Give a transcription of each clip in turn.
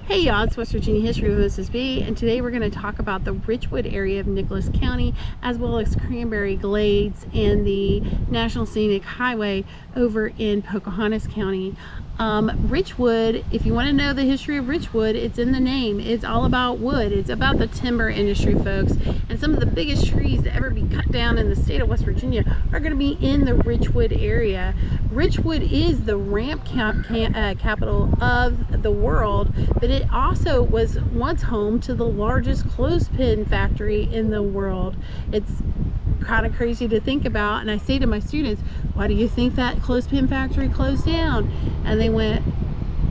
Hey y'all, it's West Virginia History with Mrs. B, and today we're going to talk about the Richwood area of Nicholas County, as well as Cranberry Glades and the National Scenic Highway over in Pocahontas County. Richwood, if you want to know the history of Richwood, it's in the name. It's all about wood. It's about the timber industry, folks. And some of the biggest trees that ever be cut down in the state of West Virginia are going to be in the Richwood area. Richwood is the ramp capital of the world, but it also was once home to the largest clothespin factory in the world. It's kind of crazy to think about, and I say to my students, why do you think that clothespin factory closed down? And they went,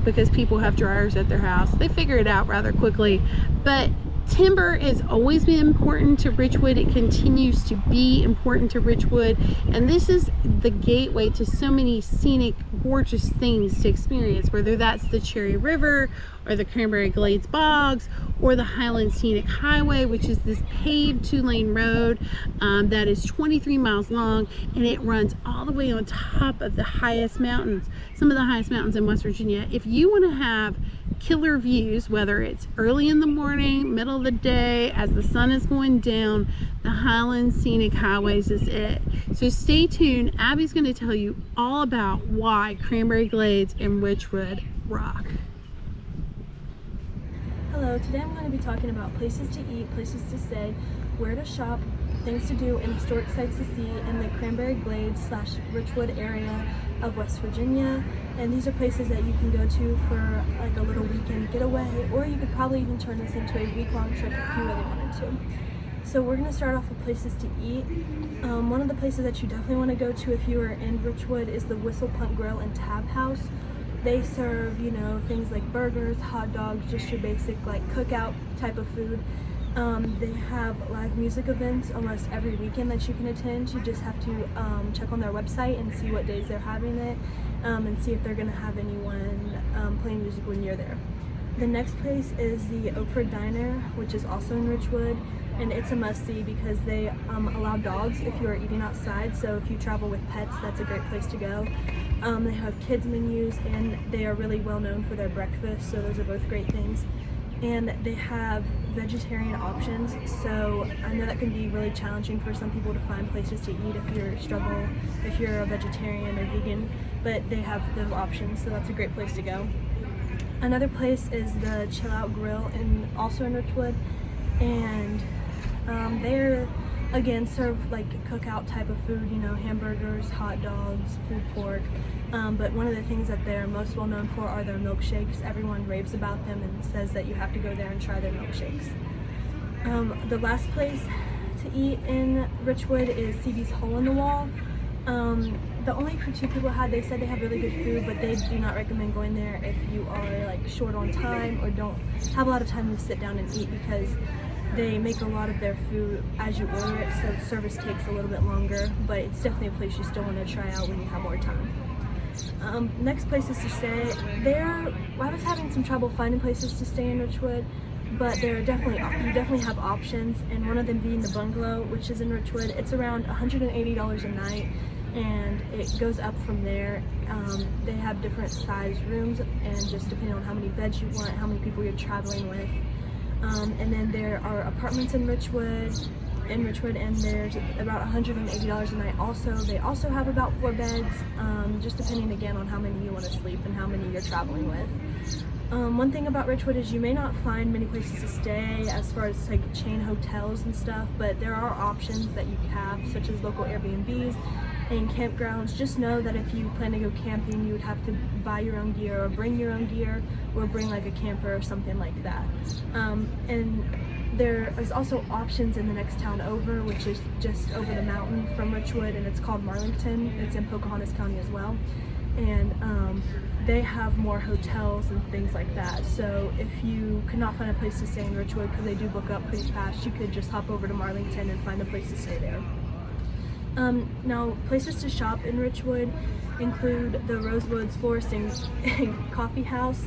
because people have dryers at their house. They figure it out rather quickly. But timber has always been important to Richwood. It continues to be important to Richwood, and this is the gateway to so many scenic, gorgeous things to experience, whether that's the Cherry River or the Cranberry Glades bogs or the Highlands Scenic Highway, which is this paved 2-lane road that is 23 miles long, and it runs all the way on top of the highest mountains, some of the highest mountains in West Virginia. If you want to have killer views, whether it's early in the morning, middle of the day, as the sun is going down, the Highlands Scenic Highways is it. So stay tuned. Abby's going to tell you all about why Cranberry Glades and Richwood rock. Hello, today I'm going to be talking about places to eat, places to stay, where to shop, things to do, and historic sites to see in the Cranberry Glades / Richwood area of West Virginia. And these are places that you can go to for like a little weekend getaway, or you could probably even turn this into a week-long trip if you really wanted to. So we're going to start off with places to eat. One of the places that you definitely want to go to if you are in Richwood is the Whistle Punt Grill and Tab House. They serve, you know, things like burgers, hot dogs, just your basic like cookout type of food. They have live music events almost every weekend that you can attend. You just have to check on their website and see what days they're having it, and see if they're going to have anyone playing music when you're there. The next place is the Oakford Diner, which is also in Richwood, and it's a must-see because they allow dogs if you are eating outside. So if you travel with pets, that's a great place to go. They have kids menus, and they are really well known for their breakfast, so those are both great things. And they have vegetarian options, so I know that can be really challenging for some people to find places to eat if you're a vegetarian or vegan, but they have those options, so that's a great place to go. Another place is the Chill Out Grill, also in Richwood, and they're again serve like cookout type of food, you know, hamburgers, hot dogs, pulled pork, but one of the things that they're most well known for are their milkshakes. Everyone raves about them and says that you have to go there and try their milkshakes. The last place to eat in Richwood is CB's Hole in the Wall. The only critique people had, they said they have really good food, but they do not recommend going there if you are like short on time or don't have a lot of time to sit down and eat, because they make a lot of their food as you order it, so service takes a little bit longer, but it's definitely a place you still want to try out when you have more time. Next places to stay. I was having some trouble finding places to stay in Richwood, but you definitely have options, and one of them being the Bungalow, which is in Richwood. It's around $180 a night, and it goes up from there. They have different size rooms, and just depending on how many beds you want, how many people you're traveling with. And then there are apartments in Richwood, and there's about $180 a night also. They also have about 4 beds, just depending again on how many you want to sleep and how many you're traveling with. One thing about Richwood is you may not find many places to stay as far as like chain hotels and stuff, but there are options that you have, such as local Airbnbs and campgrounds. Just know that if you plan to go camping, you would have to buy your own gear or bring your own gear, or bring like a camper or something like that. And there is also options in the next town over, which is just over the mountain from Richwood, and it's called Marlington. It's in Pocahontas County as well, and they have more hotels and things like that. So if you could not find a place to stay in Richwood, because they do book up pretty fast, you could just hop over to Marlington and find a place to stay there. Now, places to shop in Richwood include the Rosewoods Florist and Coffee House,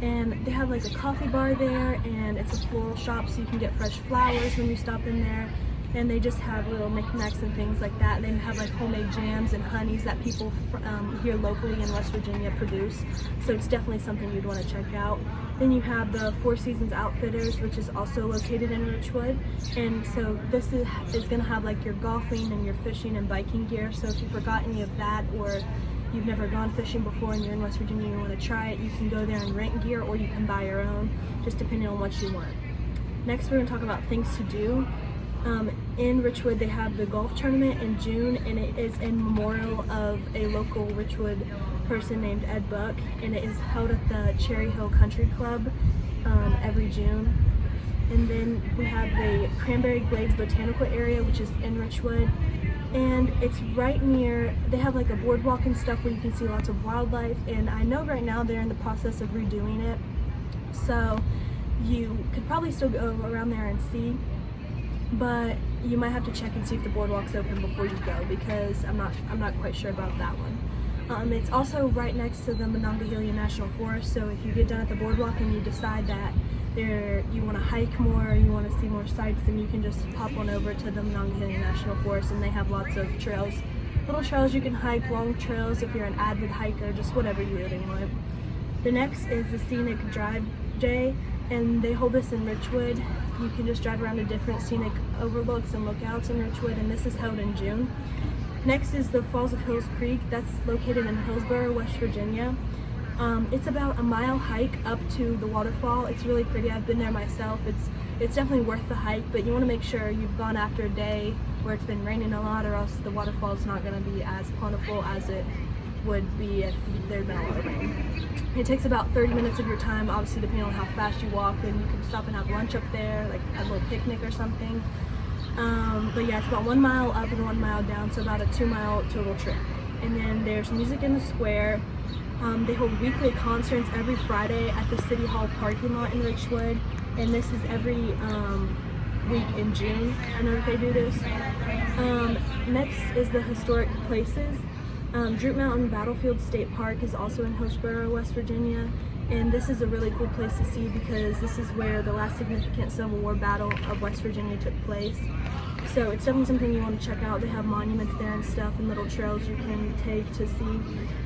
and they have like a coffee bar there, and it's a floral shop, so you can get fresh flowers when you stop in there. and they just have little knickknacks and things like that. They have like homemade jams and honeys that people here locally in West Virginia produce, so it's definitely something you'd want to check out. Then you have the Four Seasons Outfitters, which is also located in Richwood, and so this is going to have like your golfing and your fishing and biking gear. So if you forgot any of that, or you've never gone fishing before and you're in West Virginia and you want to try it, you can go there and rent gear, or you can buy your own, just depending on what you want. Next, we're going to talk about things to do. In Richwood, they have the golf tournament in June, and it is in memorial of a local Richwood person named Ed Buck, and it is held at the Cherry Hill Country Club every June. And then we have the Cranberry Glades Botanical Area, which is in Richwood, and it's right near, they have like a boardwalk and stuff where you can see lots of wildlife, and I know right now they're in the process of redoing it, so you could probably still go around there and see, but you might have to check and see if the boardwalk's open before you go, because I'm not quite sure about that one. It's also right next to the Monongahela National Forest, so if you get done at the boardwalk and you decide that you want to hike more, you want to see more sights, then you can just pop on over to the Monongahela National Forest, and they have lots of trails, little trails you can hike, long trails if you're an avid hiker, just whatever you really want. The next is the Scenic Drive Day, and they hold this in Richwood. You can just drive around to different scenic overlooks and lookouts in Richwood, and this is held in June. Next is the Falls of Hills Creek. That's located in Hillsboro, West Virginia. It's about a mile hike up to the waterfall. It's really pretty. I've been there myself. It's definitely worth the hike, but you want to make sure you've gone after a day where it's been raining a lot, or else the waterfall is not going to be as plentiful as it would be if there'd been a lot of rain. It takes about 30 minutes of your time, obviously depending on how fast you walk, and you can stop and have lunch up there, like a little picnic or something. But yeah, it's about 1 mile up and 1 mile down, so about a 2-mile total trip. And then there's music in the square. They hold weekly concerts every Friday at the City Hall parking lot in Richwood, and this is every week in June. I know that they do this. Next is the historic places. Droop Mountain Battlefield State Park is also in Hillsboro, West Virginia, and this is a really cool place to see because this is where the last significant Civil War battle of West Virginia took place. So it's definitely something you want to check out. They have monuments there and stuff, and little trails you can take to see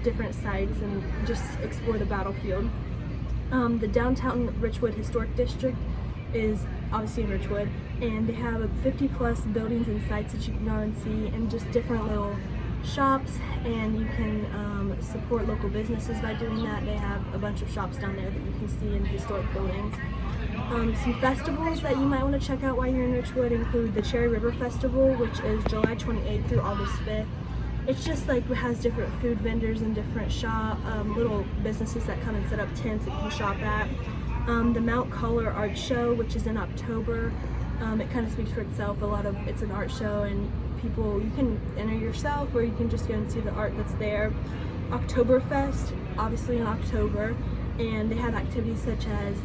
different sites and just explore the battlefield. The downtown Richwood Historic District is obviously in Richwood, and they have 50 plus buildings and sites that you can go and see, and just different little shops, and you can support local businesses by doing that. They have a bunch of shops down there that you can see in historic buildings. Some festivals that you might want to check out while you're in Richwood include the Cherry River Festival, which is July 28th through August 5th. It's just like it has different food vendors and different little businesses that come and set up tents that you can shop at. The Mount Color Art Show, which is in October, it kind of speaks for itself. It's an art show, and you can enter yourself, or you can just go and see the art that's there. Oktoberfest, obviously in October, and they have activities such as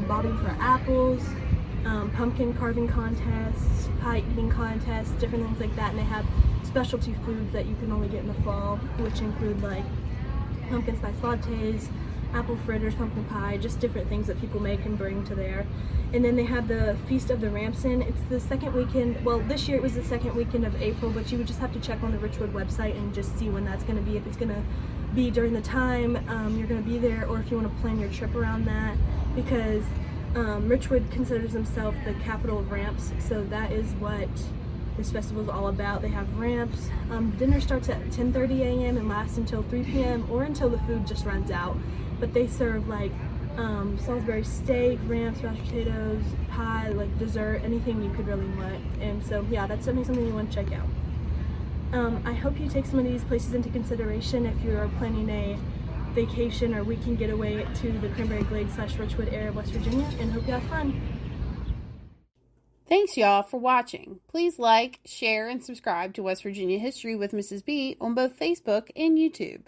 bobbing for apples, pumpkin carving contests, pie eating contests, different things like that, and they have specialty foods that you can only get in the fall, which include like pumpkin spice lattes, apple fritters, pumpkin pie, just different things that people make and bring to there. And then they have the Feast of the Ramson. It's the second weekend, well, this year it was the second weekend of April, but you would just have to check on the Richwood website and just see when that's going to be, if it's going to be during the time you're going to be there, or if you want to plan your trip around that, because Richwood considers themselves the capital of ramps, so that is what this festival is all about. They have ramps. Dinner starts at 10:30 a.m. and lasts until 3 p.m. or until the food just runs out. But they serve like Salisbury steak, ramps, mashed potatoes, pie, like dessert, anything you could really want. And so yeah, that's definitely something you want to check out. I hope you take some of these places into consideration if you're planning a vacation or weekend getaway to the Cranberry Glades / Richwood area of West Virginia, and hope you have fun. Thanks y'all for watching. Please like, share, and subscribe to West Virginia History with Mrs. B on both Facebook and YouTube.